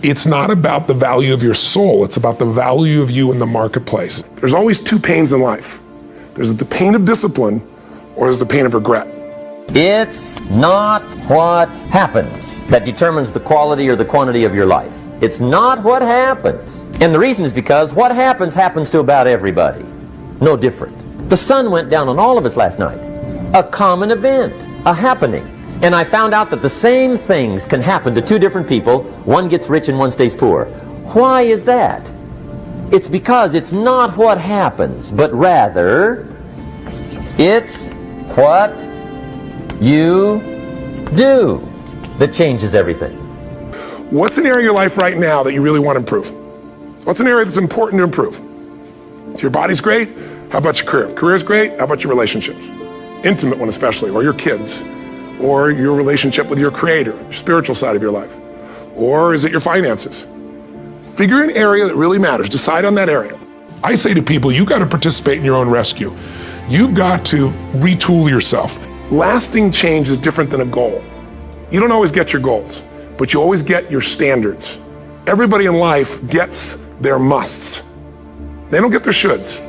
It's not about the value of your soul. It's about the value of you in the marketplace. There's always two pains in life. There's the pain of discipline or there's the pain of regret. It's not what happens that determines the quality or the quantity of your life. It's not what happens. And the reason is because what happens to about everybody. No different. The sun went down on all of us last night. A common event, a happening. And I found out that the same things can happen to two different people. One gets rich and one stays poor. Why is that? It's because it's not what happens, but rather it's what you do that changes everything. What's an area of your life right now that you really want to improve? What's an area that's important to improve? So your body's great, how about your career? If career's great, how about your relationships? Intimate one especially, or your kids, or your relationship with your creator, your spiritual side of your life, or is it your finances? Figure an area that really matters, decide on that area. I say to people, you got to participate in your own rescue. You've got to retool yourself. Lasting change is different than a goal. You don't always get your goals, but you always get your standards. Everybody in life gets their musts. They don't get their shoulds.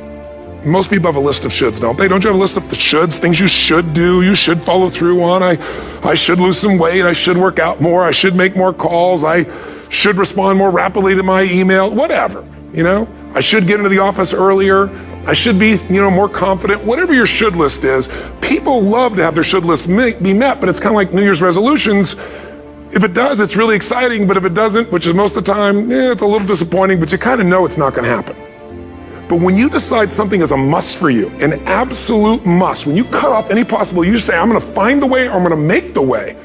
Most people have a list of shoulds, don't they? Don't you have a list of the shoulds, things you should do, you should follow through on? I should lose some weight, I should work out more, I should make more calls, I should respond more rapidly to my email, whatever, you know? I should get into the office earlier, I should be, more confident, whatever your should list is. People love to have their should list be met, but it's kind of like New Year's resolutions. If it does, it's really exciting, but if it doesn't, which is most of the time, it's a little disappointing, but you kind of know it's not gonna happen. But when you decide something is a must for you, an absolute must, when you cut off any possible, you say, I'm gonna find the way or I'm gonna make the way.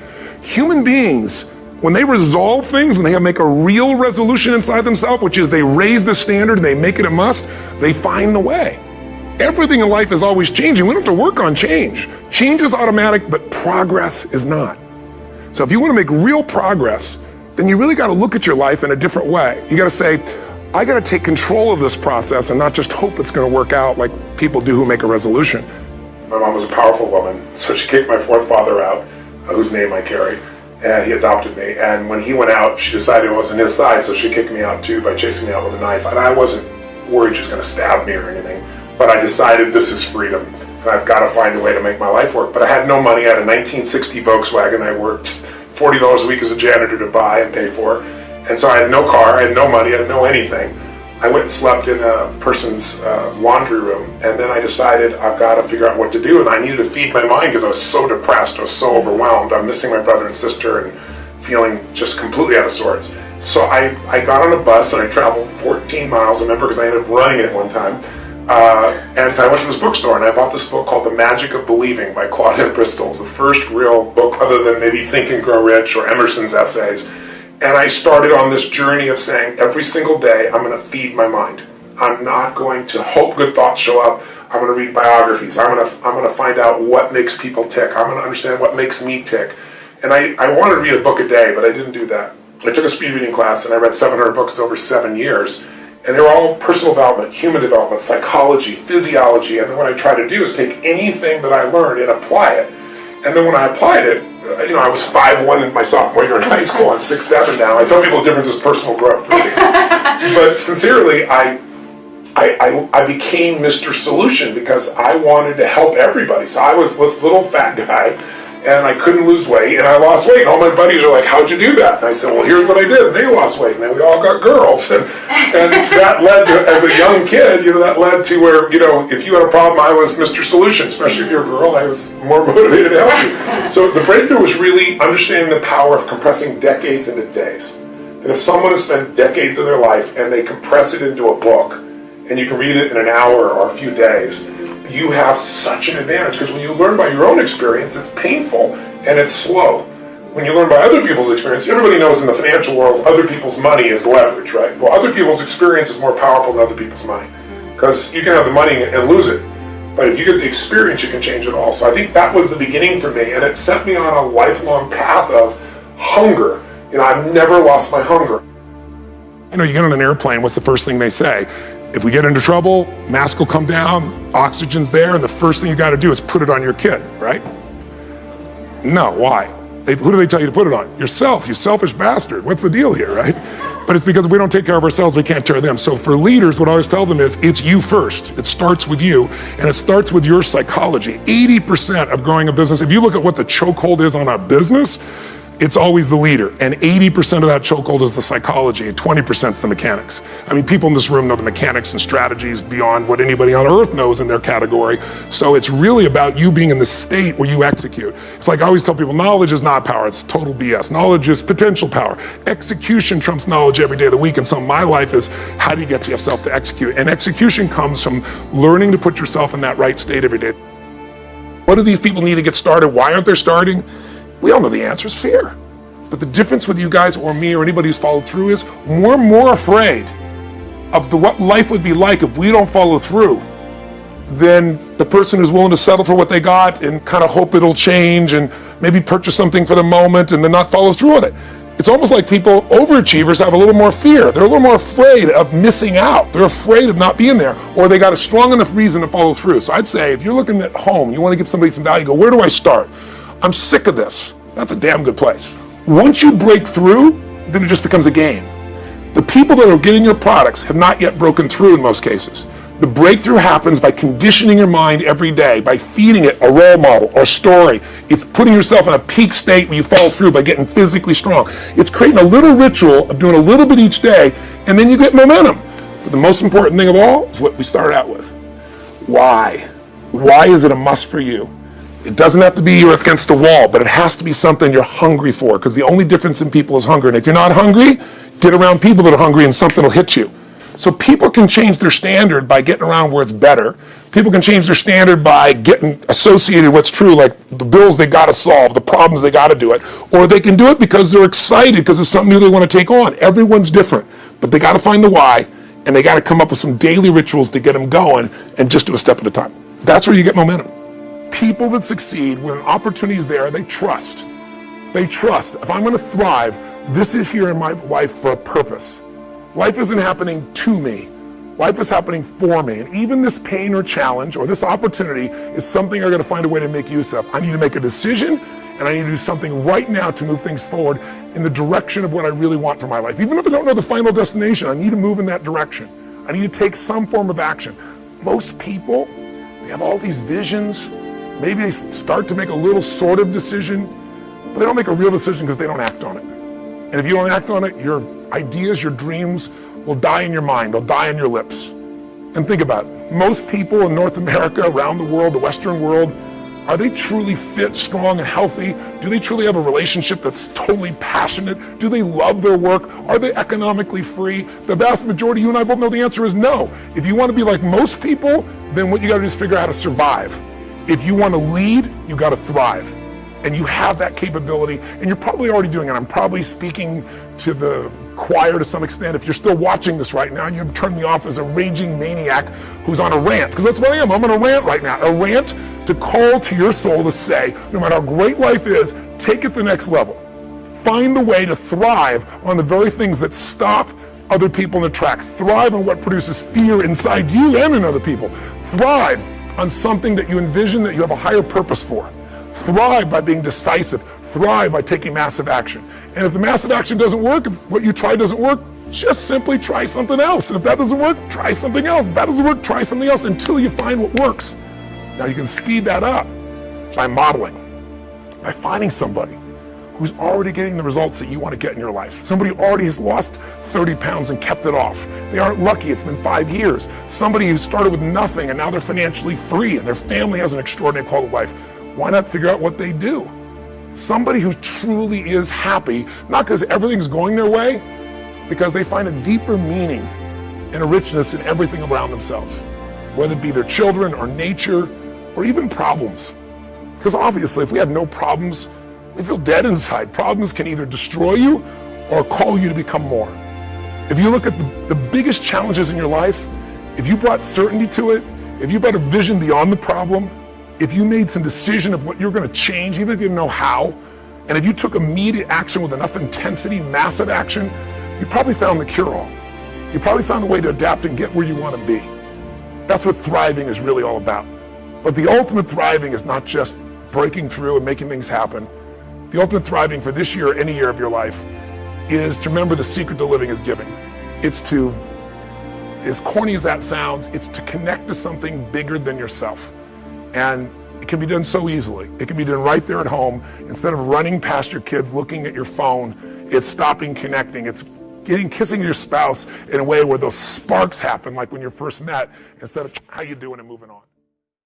Human beings, when they resolve things, when they make a real resolution inside themselves, which is they raise the standard and they make it a must, they find the way. Everything in life is always changing. We don't have to work on change. Change is automatic, but progress is not. So if you wanna make real progress, then you really gotta look at your life in a different way. You gotta say, I gotta take control of this process and not just hope it's gonna work out like people do who make a resolution. My mom was a powerful woman, so she kicked my fourth father out, whose name I carry, and he adopted me. And when he went out, she decided it wasn't his side, so she kicked me out too by chasing me out with a knife. And I wasn't worried she was gonna stab me or anything, but I decided this is freedom, and I've gotta find a way to make my life work. But I had no money. I had a 1960 Volkswagen I worked $40 a week as a janitor to buy and pay for. And so I had no car, I had no money, I had no anything. I went and slept in a person's laundry room, and then I decided I've got to figure out what to do, and I needed to feed my mind because I was so depressed, I was so overwhelmed. I'm missing my brother and sister and feeling just completely out of sorts. So I got on a bus and I traveled 14 miles, I remember, because I ended up running it one time. And I went to this bookstore and I bought this book called The Magic of Believing by Claudia Bristol. It's the first real book other than maybe Think and Grow Rich or Emerson's essays. And I started on this journey of saying every single day I'm going to feed my mind. I'm not going to hope good thoughts show up. I'm going to read biographies. I'm going to find out what makes people tick. I'm going to understand what makes me tick. And I wanted to read a book a day, but I didn't do that. I took a speed reading class and I read 700 books over 7 years. And they were all personal development, human development, psychology, physiology. And then what I try to do is take anything that I learned and apply it. And then when I applied it, I was 5'1" in my sophomore year in high school. I'm 6'7" now. I tell people the difference is personal growth. Really. But sincerely, I became Mr. Solution because I wanted to help everybody. So I was this little fat guy, and I couldn't lose weight, and I lost weight. And all my buddies are like, how'd you do that? And I said, well, here's what I did. And they lost weight, and then we all got girls. And that led to, as a young kid, that led to where, if you had a problem, I was Mr. Solution. Especially if you're a girl, I was more motivated to help you. So the breakthrough was really understanding the power of compressing decades into days. And if someone has spent decades of their life and they compress it into a book, and you can read it in an hour or a few days, you have such an advantage, because when you learn by your own experience, it's painful and it's slow. When you learn by other people's experience, everybody knows in the financial world, other people's money is leverage, right? Well, other people's experience is more powerful than other people's money, because you can have the money and lose it. But if you get the experience, you can change it all. So I think that was the beginning for me, and it set me on a lifelong path of hunger. I've never lost my hunger. You get on an airplane, what's the first thing they say? If we get into trouble, mask will come down, oxygen's there, and the first thing you got to do is put it on your kid, right? No, why? Who do they tell you to put it on? Yourself, you selfish bastard. What's the deal here, right? But it's because if we don't take care of ourselves, we can't take care of them. So for leaders, what I always tell them is, it's you first. It starts with you, and it starts with your psychology. 80% of growing a business, if you look at what the chokehold is on a business, it's always the leader. And 80% of that chokehold is the psychology, and 20% is the mechanics. I mean, people in this room know the mechanics and strategies beyond what anybody on earth knows in their category. So it's really about you being in the state where you execute. It's like I always tell people, knowledge is not power, it's total BS. Knowledge is potential power. Execution trumps knowledge every day of the week. And so my life is, how do you get yourself to execute? And execution comes from learning to put yourself in that right state every day. What do these people need to get started? Why aren't they starting? We all know the answer is fear. But the difference with you guys or me or anybody who's followed through is we're more afraid of what life would be like if we don't follow through than the person who's willing to settle for what they got and kind of hope it'll change and maybe purchase something for the moment and then not follow through on it. It's almost like people, overachievers, have a little more fear. They're a little more afraid of missing out. They're afraid of not being there, or they got a strong enough reason to follow through. So I'd say if you're looking at home, you want to give somebody some value, go, where do I start? I'm sick of this. That's a damn good place. Once you break through, then it just becomes a game. The people that are getting your products have not yet broken through in most cases. The breakthrough happens by conditioning your mind every day, by feeding it a role model or story. It's putting yourself in a peak state where you follow through by getting physically strong. It's creating a little ritual of doing a little bit each day, and then you get momentum. But the most important thing of all is what we started out with. Why? Why is it a must for you? It doesn't have to be you're against the wall, but it has to be something you're hungry for, because the only difference in people is hunger. And if you're not hungry, get around people that are hungry and something will hit you. So people can change their standard by getting around where it's better. People can change their standard by getting associated with what's true, like the bills they got to solve, the problems they got to do it. Or they can do it because they're excited because it's something new they want to take on. Everyone's different, but they got to find the why, and they got to come up with some daily rituals to get them going and just do a step at a time. That's where you get momentum. People that succeed, when an opportunity is there, they trust. They trust. If I'm going to thrive, this is here in my life for a purpose. Life isn't happening to me. Life is happening for me. And even this pain or challenge or this opportunity is something I got to find a way to make use of. I need to make a decision, and I need to do something right now to move things forward in the direction of what I really want for my life. Even if I don't know the final destination, I need to move in that direction. I need to take some form of action. Most people, they have all these visions. Maybe they start to make a little sort of decision, but they don't make a real decision because they don't act on it. And if you don't act on it, your ideas, your dreams will die in your mind. They'll die on your lips. And think about it. Most people in North America, around the world, the Western world, are they truly fit, strong, and healthy? Do they truly have a relationship that's totally passionate? Do they love their work? Are they economically free? The vast majority, you and I both know the answer is no. If you want to be like most people, then what you got to do is figure out how to survive. If you want to lead, you got to thrive. And you have that capability, and you're probably already doing it. I'm probably speaking to the choir to some extent. If you're still watching this right now, you've turned me off as a raging maniac who's on a rant, because that's what I am. I'm on a rant right now. A rant to call to your soul to say, no matter how great life is, take it to the next level. Find the way to thrive on the very things that stop other people in their tracks. Thrive on what produces fear inside you and in other people. Thrive on something that you envision that you have a higher purpose for. Thrive by being decisive. Thrive by taking massive action. And if the massive action doesn't work, if what you try doesn't work, just simply try something else. And if that doesn't work, try something else. If that doesn't work, try something else until you find what works. Now you can speed that up by modeling, by finding somebody who's already getting the results that you want to get in your life. Somebody who already has lost 30 pounds and kept it off. They aren't lucky, it's been 5 years. Somebody who started with nothing and now they're financially free and their family has an extraordinary quality of life. Why not figure out what they do? Somebody who truly is happy, not because everything's going their way, because they find a deeper meaning and a richness in everything around themselves, whether it be their children or nature or even problems. Because obviously, if we had no problems, we feel dead inside. Problems can either destroy you or call you to become more. If you look at the biggest challenges in your life, if you brought certainty to it, if you brought a vision beyond the problem, if you made some decision of what you're going to change, even if you didn't know how, and if you took immediate action with enough intensity, massive action, you probably found the cure-all. You probably found a way to adapt and get where you want to be. That's what thriving is really all about. But the ultimate thriving is not just breaking through and making things happen. The ultimate thriving for this year or any year of your life is to remember the secret to living is giving. It's to, as corny as that sounds, it's to connect to something bigger than yourself. And it can be done so easily. It can be done right there at home. Instead of running past your kids, looking at your phone, it's stopping connecting. It's kissing your spouse in a way where those sparks happen, like when you first met, instead of how you doing and moving on.